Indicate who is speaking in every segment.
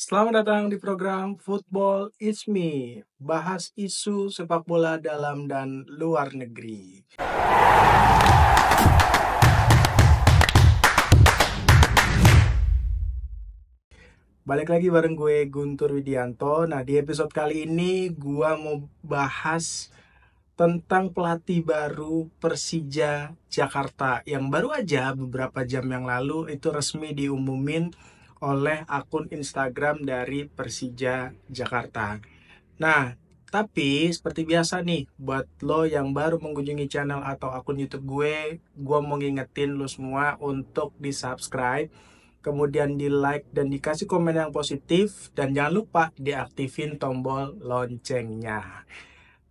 Speaker 1: Selamat datang di program Football It's Me, bahas isu sepak bola dalam dan luar negeri. Balik lagi bareng gue Guntur Widianto. Nah, di episode kali ini gue mau bahas tentang pelatih baru Persija Jakarta yang baru aja beberapa jam yang lalu itu resmi diumumin oleh akun Instagram dari Persija Jakarta. Nah, tapi seperti biasa nih, buat lo yang baru mengunjungi channel atau akun YouTube gue mau ngingetin lo semua untuk di-subscribe, kemudian di-like dan dikasih komen yang positif, dan jangan lupa diaktifin tombol loncengnya.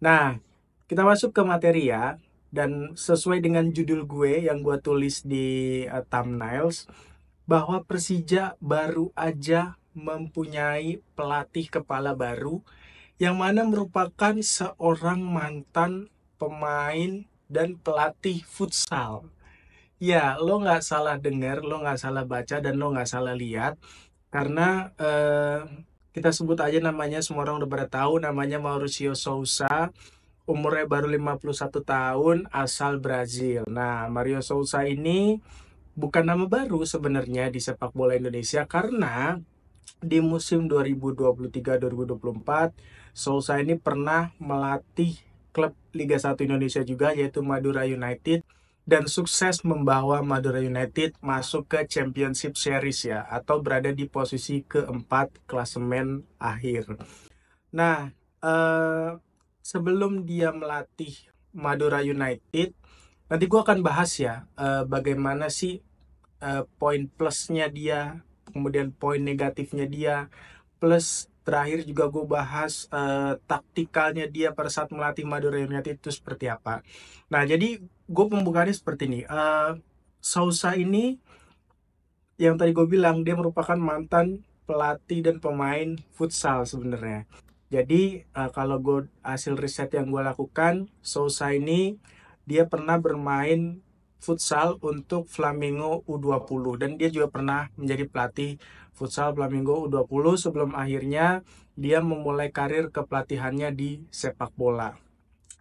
Speaker 1: Nah, kita masuk ke materi ya, dan sesuai dengan judul gue yang gue tulis di thumbnails, bahwa Persija baru aja mempunyai pelatih kepala baru yang mana merupakan seorang mantan pemain dan pelatih futsal. Ya, lo nggak salah dengar, lo nggak salah baca, dan lo nggak salah lihat. Karena kita sebut aja namanya, semua orang udah pada tahu namanya Mauricio Sousa. Umurnya baru 51 tahun, asal Brazil. Nah, Mario Sousa ini bukan nama baru sebenarnya di sepak bola Indonesia, karena di musim 2023-2024, Sousa ini pernah melatih klub Liga 1 Indonesia juga, yaitu Madura United, dan sukses membawa Madura United masuk ke Championship Series ya, atau berada di posisi keempat klasemen akhir. Nah, eh, sebelum dia melatih Madura United, nanti gue akan bahas ya, bagaimana sih poin plusnya dia, kemudian poin negatifnya dia, plus terakhir juga gue bahas taktikalnya dia pada saat melatih Madura United itu seperti apa. Nah, jadi gue pembukaannya seperti ini. Sousa ini, yang tadi gue bilang, dia merupakan mantan pelatih dan pemain futsal sebenarnya. Jadi kalau gue hasil riset yang gue lakukan, Sousa ini dia pernah bermain futsal untuk Flamingo U20, dan dia juga pernah menjadi pelatih futsal Flamingo U20 sebelum akhirnya dia memulai karir kepelatihannya di sepak bola.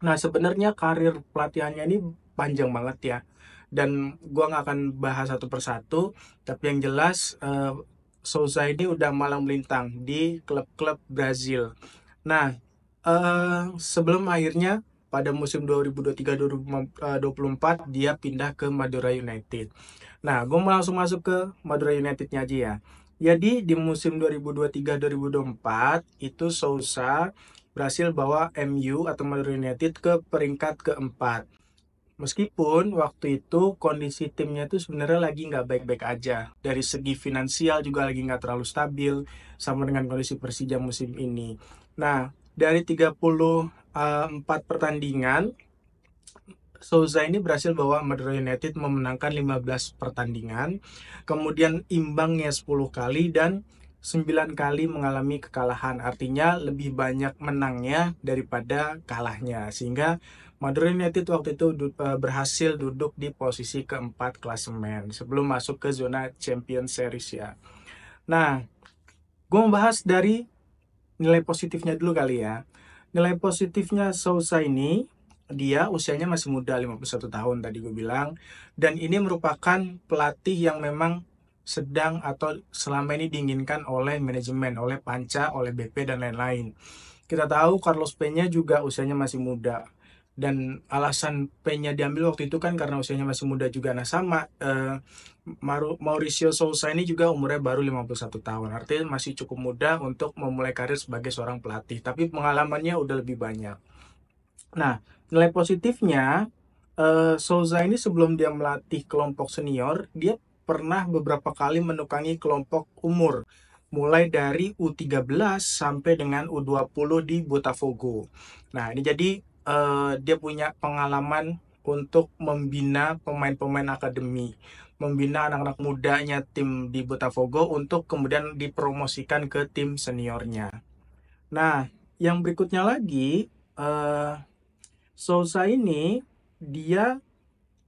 Speaker 1: Nah, sebenarnya karir pelatihannya ini panjang banget ya, dan gua nggak akan bahas satu persatu, tapi yang jelas Sousa ini udah malang melintang di klub-klub Brazil. Nah, sebelum akhirnya pada musim 2023-2024 dia pindah ke Madura United. Nah, gue mau langsung masuk ke Madura Unitednya aja ya. Jadi di musim 2023-2024 itu Sousa berhasil bawa MU atau Madura United ke peringkat keempat. Meskipun waktu itu kondisi timnya itu sebenarnya lagi nggak baik-baik aja. Dari segi finansial juga lagi nggak terlalu stabil, sama dengan kondisi Persija musim ini. Nah, dari 34 pertandingan, Souza ini berhasil bawa Madura United memenangkan 15 pertandingan, kemudian imbangnya 10 kali, dan 9 kali mengalami kekalahan. Artinya lebih banyak menangnya daripada kalahnya. Sehingga Madura United waktu itu berhasil duduk di posisi keempat klasemen sebelum masuk ke zona Champions Series ya. Nah, gue membahas dari nilai positifnya dulu kali ya. Nilai positifnya Sousa ini, dia usianya masih muda, 51 tahun tadi gue bilang, dan ini merupakan pelatih yang memang sedang atau selama ini diinginkan oleh manajemen, oleh Panca, oleh BP, dan lain-lain. Kita tahu Carlos Peña juga usianya masih muda, dan alasan Peña diambil waktu itu kan karena usianya masih muda juga. Nah, sama Mauricio Sousa ini juga umurnya baru 51 tahun, artinya masih cukup muda untuk memulai karir sebagai seorang pelatih, tapi pengalamannya udah lebih banyak. Nah, nilai positifnya, Souza ini sebelum dia melatih kelompok senior, dia pernah beberapa kali menukangi kelompok umur, mulai dari U13 sampai dengan U20 di Botafogo. Nah, ini jadi dia punya pengalaman untuk membina pemain-pemain akademi, membina anak-anak mudanya tim di Botafogo untuk kemudian dipromosikan ke tim seniornya. Nah, yang berikutnya lagi, eh, Sousa ini dia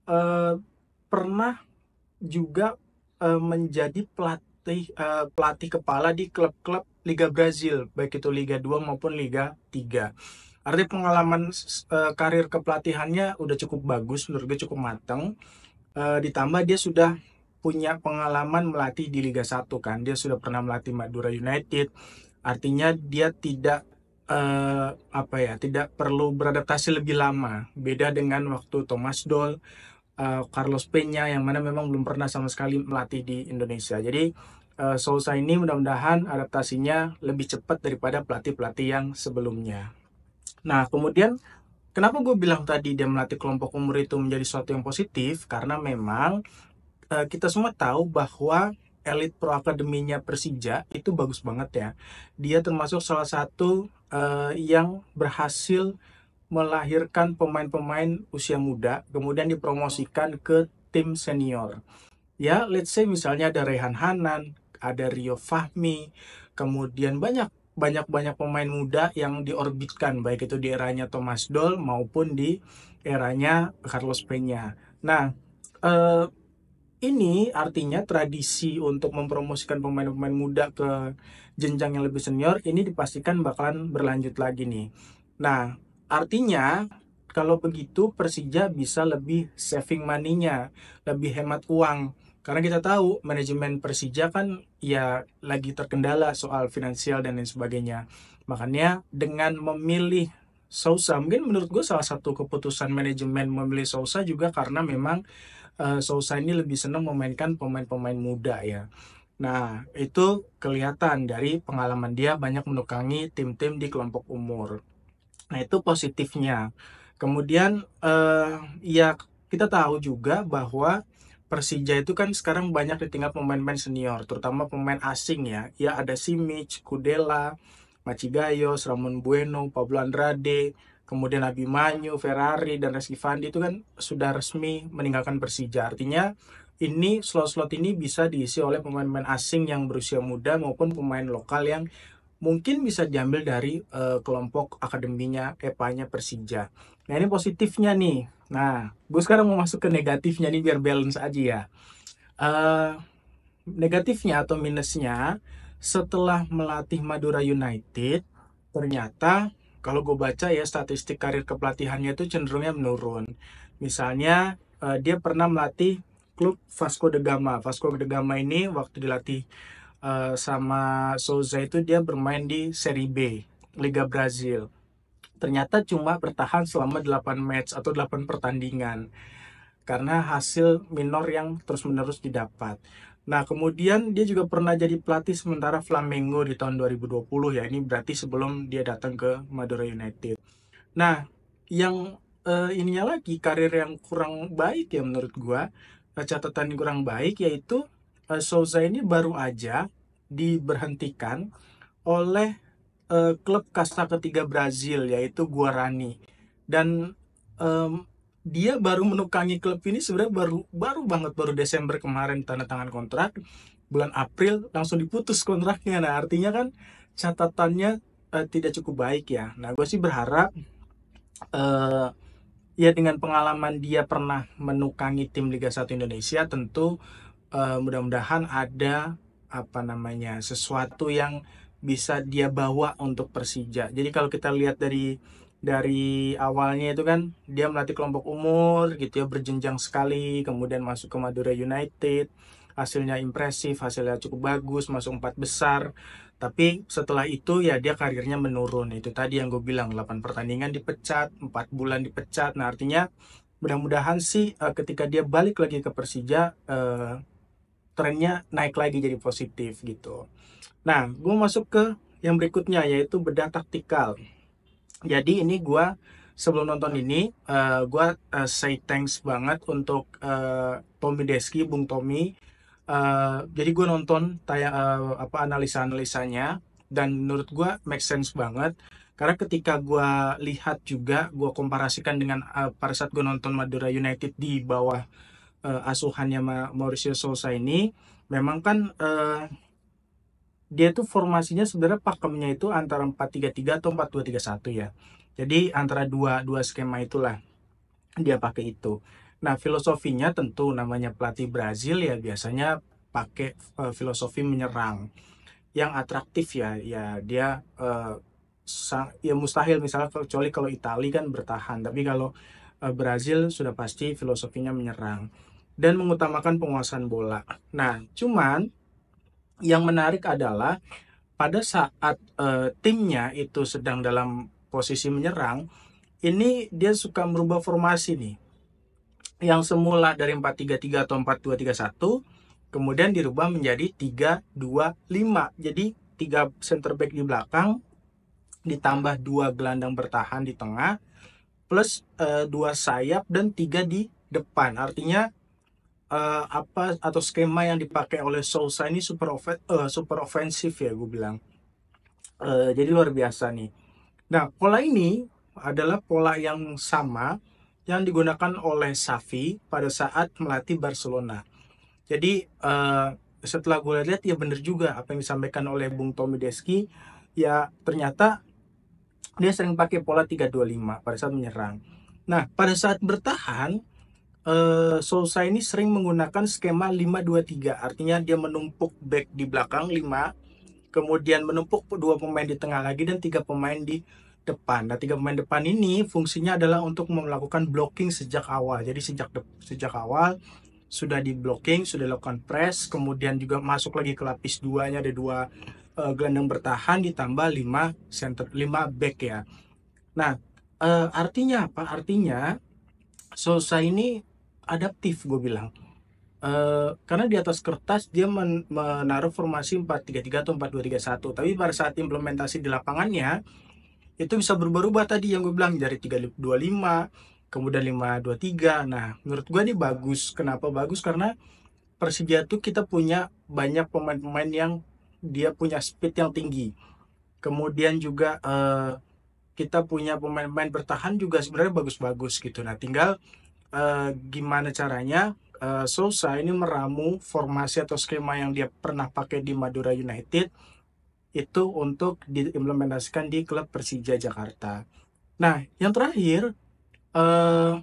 Speaker 1: eh, pernah juga menjadi pelatih pelatih kepala di klub-klub Liga Brazil, baik itu Liga 2 maupun Liga 3. Artinya pengalaman karir kepelatihannya udah cukup bagus, menurut gue cukup matang. Ditambah dia sudah punya pengalaman melatih di Liga 1 kan. Dia sudah pernah melatih Madura United. Artinya dia tidak perlu beradaptasi lebih lama. Beda dengan waktu Thomas Doll, Carlos Peña yang mana memang belum pernah sama sekali melatih di Indonesia. Jadi Sousa ini mudah-mudahan adaptasinya lebih cepat daripada pelatih-pelatih yang sebelumnya. Nah, kemudian kenapa gue bilang tadi dia melatih kelompok umur itu menjadi sesuatu yang positif? Karena memang kita semua tahu bahwa elit pro akademinya Persija itu bagus banget ya. Dia termasuk salah satu yang berhasil melahirkan pemain-pemain usia muda, kemudian dipromosikan ke tim senior. Ya, let's say misalnya ada Rehan Hanan, ada Rio Fahmi, kemudian banyak pemain muda yang diorbitkan, baik itu di eranya Thomas Doll maupun di eranya Carlos Peña. Nah, eh, ini artinya tradisi untuk mempromosikan pemain-pemain muda ke jenjang yang lebih senior ini dipastikan bakalan berlanjut lagi nih. Nah, artinya kalau begitu Persija bisa lebih saving money-nya, lebih hemat uang. Karena kita tahu manajemen Persija kan ya lagi terkendala soal finansial dan lain sebagainya. Makanya dengan memilih Sousa, mungkin menurut gue salah satu keputusan manajemen memilih Sousa juga karena memang Sousa ini lebih senang memainkan pemain-pemain muda ya. Nah, itu kelihatan dari pengalaman dia banyak menukangi tim-tim di kelompok umur. Nah, itu positifnya. Kemudian ya kita tahu juga bahwa Persija itu kan sekarang banyak ditinggal pemain-pemain senior, terutama pemain asing ya. Ya ada Simic, Kudela, Machigayos, Ramon Bueno, Pablo Andrade, kemudian Abimanyu, Ferrari, dan Reski Fandi itu kan sudah resmi meninggalkan Persija. Artinya ini slot-slot ini bisa diisi oleh pemain-pemain asing yang berusia muda maupun pemain lokal yang mungkin bisa diambil dari kelompok akademinya EPA-nya Persija. Nah, ini positifnya nih. Nah, gue sekarang mau masuk ke negatifnya nih biar balance aja ya. Eh, Negatifnya atau minusnya, setelah melatih Madura United, ternyata kalau gue baca ya statistik karir kepelatihannya itu cenderungnya menurun. Misalnya dia pernah melatih klub Vasco da Gama. Vasco da Gama ini waktu dilatih sama Souza itu dia bermain di Serie B, Liga Brazil. Ternyata cuma bertahan selama 8 match atau 8 pertandingan karena hasil minor yang terus-menerus didapat. Nah, kemudian dia juga pernah jadi pelatih sementara Flamengo di tahun 2020 ya. Ini berarti sebelum dia datang ke Madura United. Nah, yang ininya lagi karir yang kurang baik ya menurut gua, catatan yang kurang baik yaitu Souza ini baru aja diberhentikan oleh klub kasta ketiga Brazil yaitu Guarani. Dan em, dia baru menukangi klub ini sebenarnya baru baru banget baru Desember kemarin tanda tangan kontrak, bulan April langsung diputus kontraknya. Nah, artinya kan catatannya tidak cukup baik ya. Nah, gue sih berharap eh, ya dengan pengalaman dia pernah menukangi tim Liga 1 Indonesia, tentu mudah-mudahan ada sesuatu yang bisa dia bawa untuk Persija. Jadi kalau kita lihat dari awalnya itu kan dia melatih kelompok umur gitu ya, berjenjang sekali, kemudian masuk ke Madura United, hasilnya impresif, hasilnya cukup bagus, masuk 4 besar. Tapi setelah itu ya dia karirnya menurun. Itu tadi yang gue bilang, 8 pertandingan dipecat, 4 bulan dipecat. Nah, artinya mudah-mudahan sih ketika dia balik lagi ke Persija trennya naik lagi jadi positif gitu. Nah, gue masuk ke yang berikutnya yaitu bedah taktikal. Jadi ini gue sebelum nonton ini gue say thanks banget untuk Tommy Deski, Bung Tommy. Jadi gue nonton analisa-analisanya dan menurut gue make sense banget. Karena ketika gue lihat juga, gue komparasikan dengan pada saat gue nonton Madura United di bawah asuhannya Mauricio Sousa ini, memang kan dia tuh formasinya sebenarnya pakemnya itu antara 4-3-3 atau 4-2-3-1 ya. Jadi antara dua skema itulah dia pakai itu. Nah, filosofinya tentu namanya pelatih Brazil ya biasanya pakai filosofi menyerang yang atraktif ya. Ya dia ya mustahil misalnya kecuali kalau Italia kan bertahan, tapi kalau Brazil sudah pasti filosofinya menyerang dan mengutamakan penguasaan bola. Nah, cuman yang menarik adalah pada saat timnya itu sedang dalam posisi menyerang, ini dia suka merubah formasi nih. Yang semula dari 4-3-3 atau 4-2-3-1, kemudian dirubah menjadi 3-2-5. Jadi 3 center back di belakang, ditambah 2 gelandang bertahan di tengah, plus 2 sayap dan 3 di depan. Artinya apa atau skema yang dipakai oleh Sousa ini super ofensif ya gue bilang. Jadi luar biasa nih. Nah, pola ini adalah pola yang sama yang digunakan oleh Xavi pada saat melatih Barcelona. Jadi setelah gue lihat ya bener juga apa yang disampaikan oleh Bung Tommy Deski, ya ternyata dia sering pakai pola 3-2-5 pada saat menyerang. Nah, pada saat bertahan, Sousa ini sering menggunakan skema 5-2-3, artinya dia menumpuk back di belakang 5, kemudian menumpuk 2 pemain di tengah lagi dan 3 pemain di depan. Nah, 3 pemain depan ini fungsinya adalah untuk melakukan blocking sejak awal. Jadi sejak awal sudah di blocking, sudah dilakukan press, kemudian juga masuk lagi ke lapis 2-nya ada 2 gelandang bertahan ditambah 5 back ya. Nah, artinya apa? Artinya Sousa ini adaptif gue bilang. Karena di atas kertas dia menaruh formasi 4-3-3 atau 4-2-3-1, tapi pada saat implementasi di lapangannya itu bisa berubah-ubah tadi yang gue bilang dari 3-2-5 kemudian 5-2-3. Nah, menurut gue ini bagus. Kenapa bagus? Karena Persija tuh kita punya banyak pemain-pemain yang dia punya speed yang tinggi. Kemudian juga kita punya pemain-pemain bertahan juga sebenarnya bagus-bagus gitu. Nah, tinggal gimana caranya Sousa ini meramu formasi atau skema yang dia pernah pakai di Madura United itu untuk diimplementasikan di klub Persija Jakarta. Nah, yang terakhir, eh,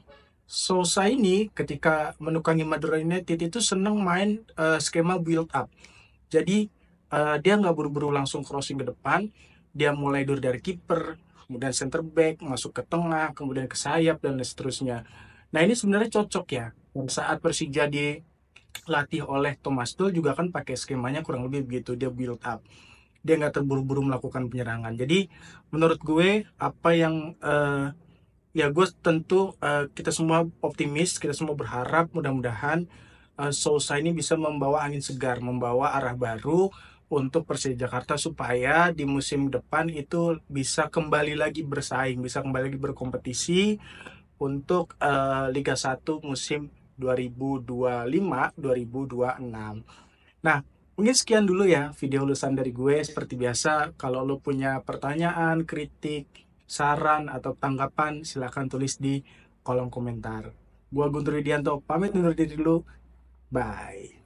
Speaker 1: Sousa ini ketika menukangi Madura United itu senang main skema build up. Jadi dia nggak buru-buru langsung crossing ke depan, dia mulai dari kiper, kemudian center back, masuk ke tengah, kemudian ke sayap dan seterusnya. Nah, ini sebenarnya cocok ya. Saat Persija dilatih oleh Thomas Tuchel juga kan pakai skemanya kurang lebih begitu, dia build up. Dia nggak terburu-buru melakukan penyerangan. Jadi menurut gue apa yang ya gue tentu kita semua optimis, kita semua berharap mudah-mudahan Sousa ini bisa membawa angin segar, membawa arah baru untuk Persija Jakarta supaya di musim depan itu bisa kembali lagi bersaing, bisa kembali lagi berkompetisi untuk Liga 1 musim 2025-2026. Nah, mungkin sekian dulu ya video lulusan dari gue. Seperti biasa, kalau lo punya pertanyaan, kritik, saran, atau tanggapan, silahkan tulis di kolom komentar. Gua Guntur Widianto, pamit undur diri dulu. Bye.